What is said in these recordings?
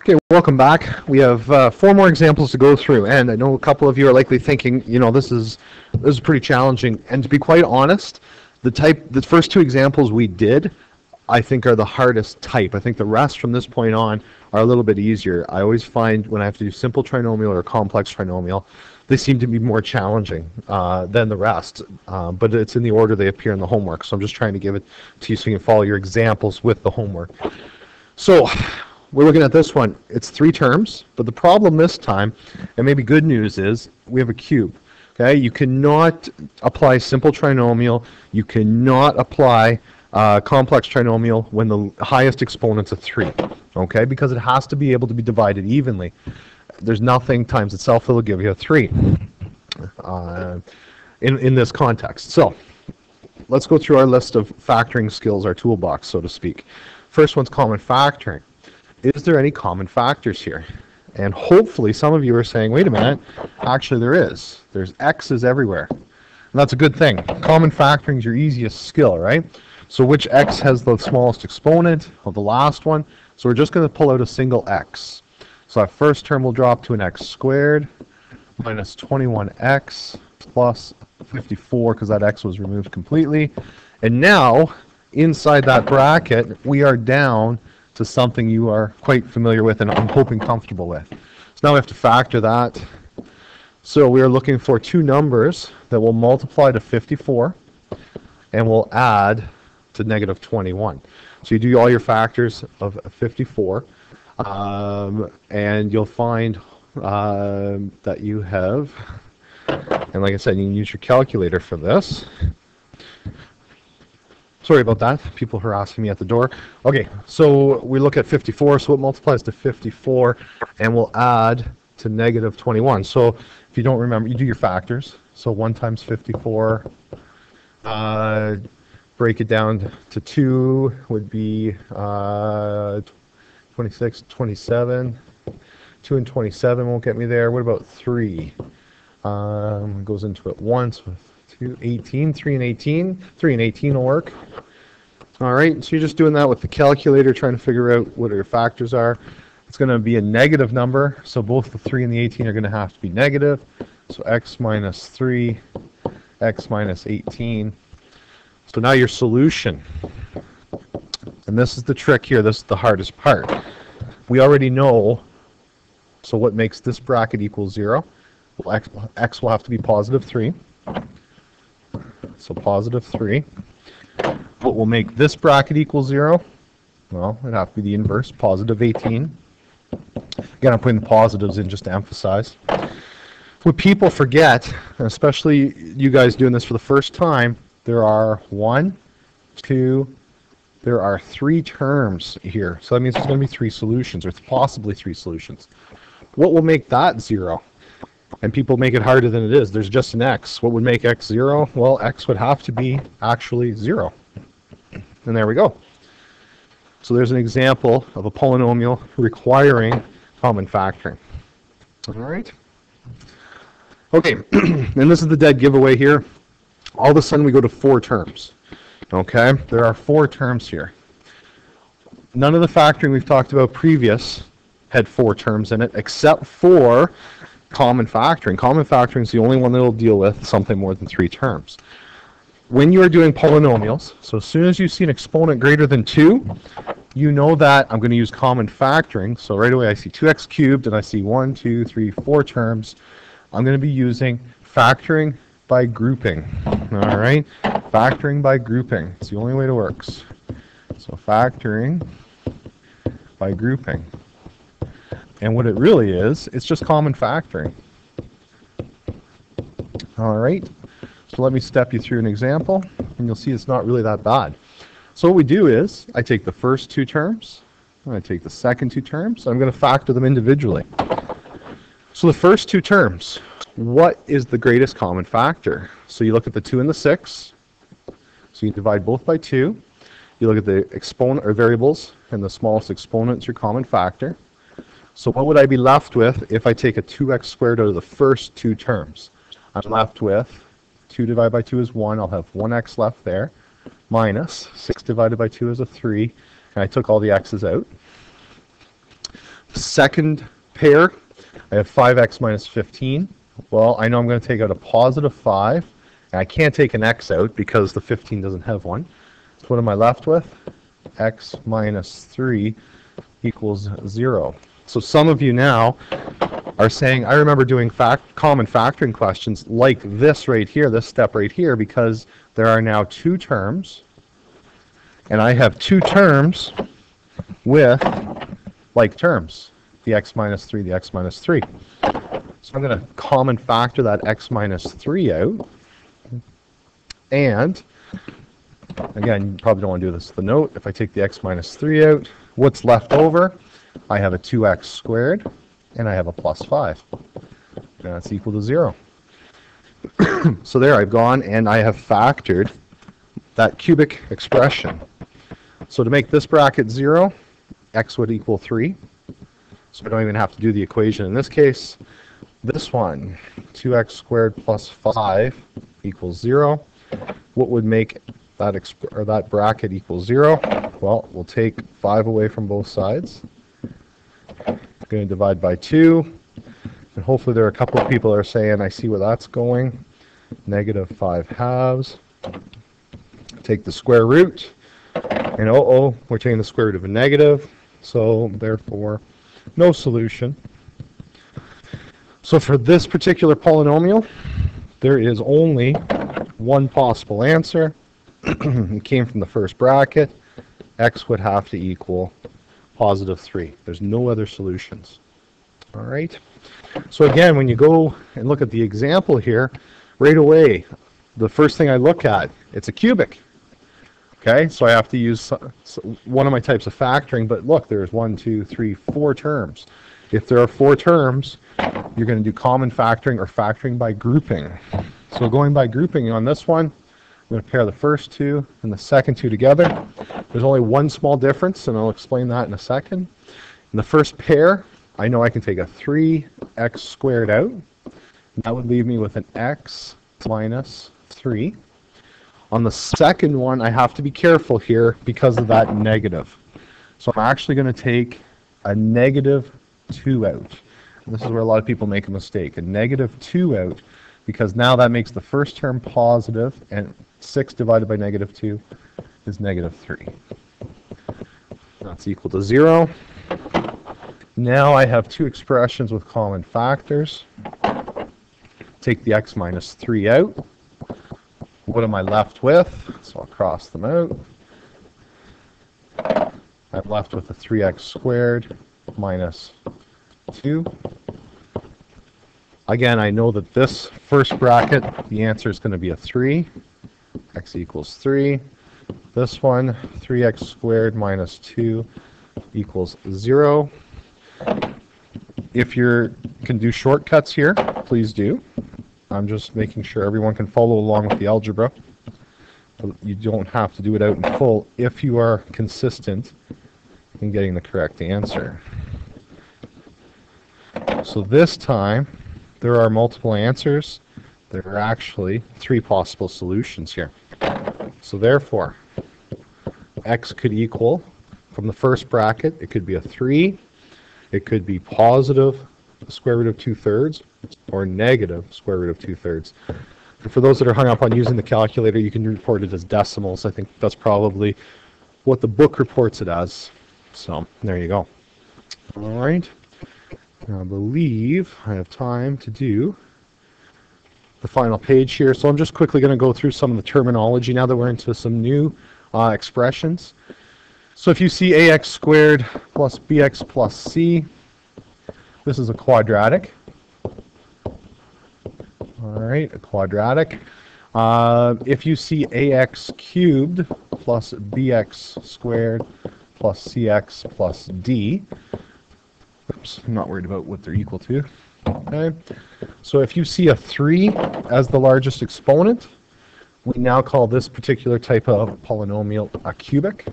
Okay, welcome back. We have 4 more examples to go through, and I know a couple of you are likely thinking, this is pretty challenging. And to be quite honest, the first 2 examples we did, I think, are the hardest type. I think the rest from this point on are a little bit easier. I always find when I have to do simple trinomial or complex trinomial, they seem to be more challenging than the rest, but it's in the order they appear in the homework. So I'm just trying to give it to you so you can follow your examples with the homework. So we're looking at this one. It's 3 terms, but the problem this time, and maybe good news, is we have a cube. Okay, you cannot apply simple trinomial. You cannot apply complex trinomial when the highest exponent's a 3. Okay, because it has to be able to be divided evenly. There's nothing times itself that'll give you a 3 in this context. So let's go through our list of factoring skills, our toolbox, so to speak. First one's common factoring. Is there any common factors here? And hopefully some of you are saying, wait a minute, actually there is. There's x's everywhere. And that's a good thing. Common factoring is your easiest skill, right? So which x has the smallest exponent? Well, the last one. So we're just going to pull out a single x. So that first term will drop to an x squared minus 21x plus 54, because that x was removed completely. And now, inside that bracket, we are down to something you are quite familiar with and I'm hoping comfortable with. So now we have to factor that. So we are looking for 2 numbers that will multiply to 54 and will add to negative 21. So you do all your factors of 54 and you'll find that you have, and like I said, you can use your calculator for this. Sorry about that. People harassing me at the door. Okay, so we look at 54, so it multiplies to 54, and we'll add to negative 21. So if you don't remember, you do your factors. So 1 times 54, break it down to 2 would be 26, 27. 2 and 27 won't get me there. What about 3? Goes into it once. 2, 18, 3 and 18. 3 and 18 will work. All right, so you're just doing that with the calculator, trying to figure out what your factors are. It's going to be a negative number, so both the 3 and the 18 are going to have to be negative. So x minus 3, x minus 18. So now your solution. And this is the trick here. This is the hardest part. We already know, so what makes this bracket equal 0? Well, x will have to be positive 3. So positive 3. What will make this bracket equal 0? Well, it'd have to be the inverse, positive 18. Again, I'm putting the positives in just to emphasize. What people forget, especially you guys doing this for the first time, there are 1, 2, there are 3 terms here. So that means there's going to be 3 solutions, or possibly 3 solutions. What will make that 0? And people make it harder than it is. There's just an x. What would make x 0? Well, x would have to be actually 0. And there we go. So there's an example of a polynomial requiring common factoring. All right. Okay, and this is the dead giveaway here. All of a sudden we go to 4 terms. Okay, there are 4 terms here. None of the factoring we've talked about previous had 4 terms in it, except for common factoring. Common factoring is the only one that will deal with something more than 3 terms. When you are doing polynomials, so as soon as you see an exponent greater than 2, you know that I'm going to use common factoring. So right away I see 2x cubed and I see 1, 2, 3, 4 terms. I'm going to be using factoring by grouping. All right, factoring by grouping. It's the only way it works. So factoring by grouping. And what it really is, it's just common factoring. All right, so let me step you through an example, and you'll see it's not really that bad. So what we do is, I take the first 2 terms, and I take the second 2 terms, I'm going to factor them individually. So the first 2 terms, what is the greatest common factor? So you look at the 2 and the 6, so you divide both by 2. You look at the exponent or variables, and the smallest exponent is your common factor. So what would I be left with if I take a 2x squared out of the first 2 terms? I'm left with 2 divided by 2 is 1. I'll have 1x left there, minus 6 divided by 2 is a 3. And I took all the x's out. second pair, I have 5x minus 15. Well, I know I'm going to take out a positive 5. And I can't take an x out because the 15 doesn't have one. So what am I left with? X minus 3 equals 0. So some of you now are saying, I remember doing common factoring questions like this right here, this step right here, because there are now two terms, and I have two terms with like terms, the x minus 3, the x minus 3. So I'm going to common factor that x minus 3 out, and again, you probably don't want to do this with the note. If I take the x minus 3 out, what's left over? I have a 2x squared, and I have a plus 5. And that's equal to 0. So there I've gone and I have factored that cubic expression. So to make this bracket 0, x would equal 3. So I don't even have to do the equation in this case. This one, 2x squared plus 5 equals 0. What would make that bracket equal 0? Well, we'll take 5 away from both sides. Going to divide by 2. And hopefully there are a couple of people that are saying, I see where that's going. Negative 5 halves. Take the square root. And we're taking the square root of a negative. So therefore, no solution. So for this particular polynomial, there is only one possible answer. It came from the first bracket. X would have to equal positive 3. There's no other solutions. All right. So again, when you go and look at the example here, right away, the first thing I look at, it's a cubic. Okay, so I have to use one of my types of factoring, but look, there's 1, 2, 3, 4 terms. If there are 4 terms, you're going to do common factoring or factoring by grouping. So going by grouping on this one, I'm going to pair the first two and the second two together. There's only one small difference, and I'll explain that in a second. In the first pair, I know I can take a 3x squared out. That would leave me with an x minus 3. On the second one, I have to be careful here because of that negative. So I'm actually going to take a negative 2 out. And this is where a lot of people make a mistake. A negative 2 out, because now that makes the first term positive, and 6 divided by negative 2 is negative 3. That's equal to 0. Now I have two expressions with common factors. Take the x minus 3 out. What am I left with? So I'll cross them out. I'm left with a 3x squared minus 2. Again, I know that this first bracket, the answer is going to be a 3. X equals 3. This one, 3x squared minus 2 equals 0. If you can do shortcuts here, please do. I'm just making sure everyone can follow along with the algebra. You don't have to do it out in full if you are consistent in getting the correct answer. So this time, there are multiple answers. There are actually 3 possible solutions here. So therefore, x could equal, from the first bracket, it could be a 3, it could be positive square root of 2/3, or negative square root of 2/3. And for those that are hung up on using the calculator, you can report it as decimals. I think that's probably what the book reports it as. So there you go. All right. Now, I believe I have time to do the final page here. So I'm just quickly going to go through some of the terminology now that we're into some new expressions. So if you see ax squared plus bx plus c, this is a quadratic. All right, a quadratic. If you see ax cubed plus bx squared plus cx plus d, oops, I'm not worried about what they're equal to. Okay, so if you see a 3 as the largest exponent, we now call this particular type of polynomial a cubic.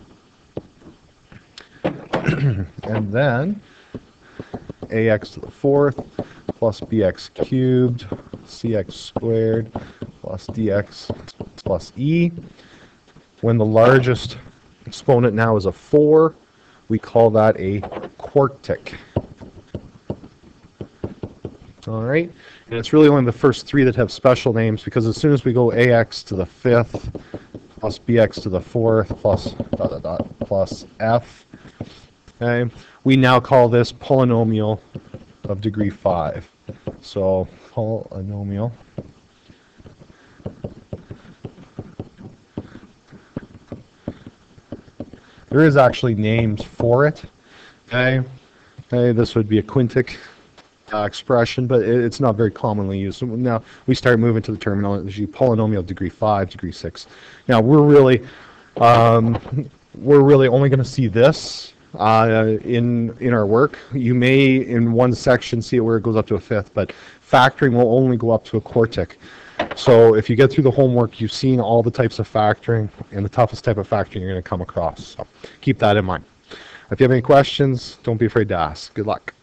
And then ax to the 4th plus bx cubed, cx squared plus dx plus e. When the largest exponent now is a 4, we call that a quartic. All right, and it's really only the first three that have special names, because as soon as we go ax to the fifth plus bx to the fourth plus dot dot dot plus f, okay, we now call this polynomial of degree 5. So polynomial there is actually names for it. Okay, this would be a quintic expression, but it's not very commonly used. So now we start moving to the terminology polynomial of degree 5, degree 6. Now we're really only going to see this in our work. You may in one section see it where it goes up to a fifth, but factoring will only go up to a quartic. So if you get through the homework, you've seen all the types of factoring, and the toughest type of factoring you're going to come across. So keep that in mind. If you have any questions, don't be afraid to ask. Good luck.